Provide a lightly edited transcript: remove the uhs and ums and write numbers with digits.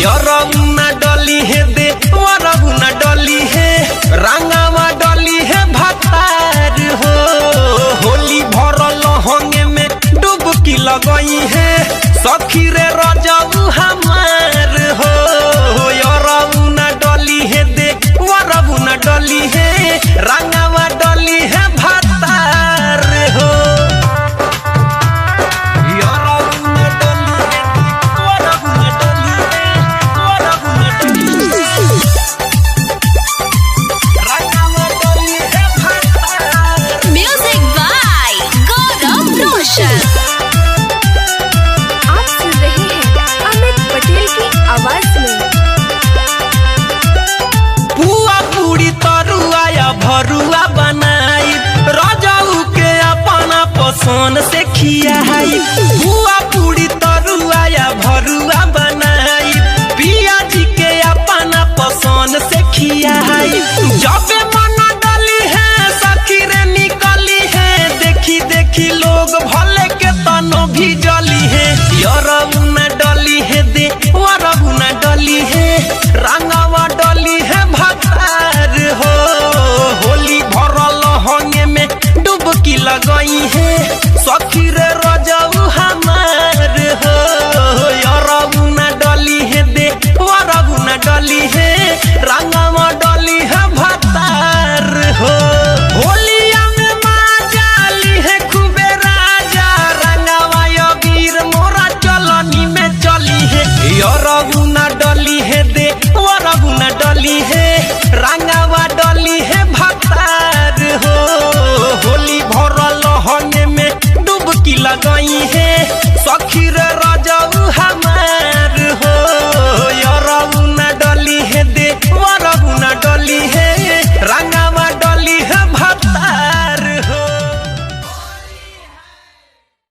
यरौना डली है दे वरौना डली है रंगावा डली है भतार हो होली भरल होंगे में डुबकी लगई है सखी रे रजऊ हमार हो यरौना डली है दे वरौना डली है रंगावा डली है भतार हो आप सुन रहे हैं अमित पटेल की आवाज में। पुआ पूरी तरुआ या भरुआ बनाई रजाऊ के अपना पसंद से खियाई पुआ पूरी तरुआ या भरुआ बनाई पिया जी के अपना पसंद से खियाई जब मन डली है सखी रे निकली है देखी देखी लोग भले के तनो भी जली है यरौना डली है दे वरौना डली है रंगावा डली है भतार हो होली भरल होंगे में डुबकी लगई है सखी रे रजऊ हमार हो यरौना डली है दे वरौना डली है रंगावा डली है भतार हो होलिया में माजाली है खूबे राजा रंगावा वीर मोरा चलनी में चली है यरौना डली है दे वरौना डली है रंगावा डली है भतार हो होली भरल होने में डुबकी लगई है सखी रे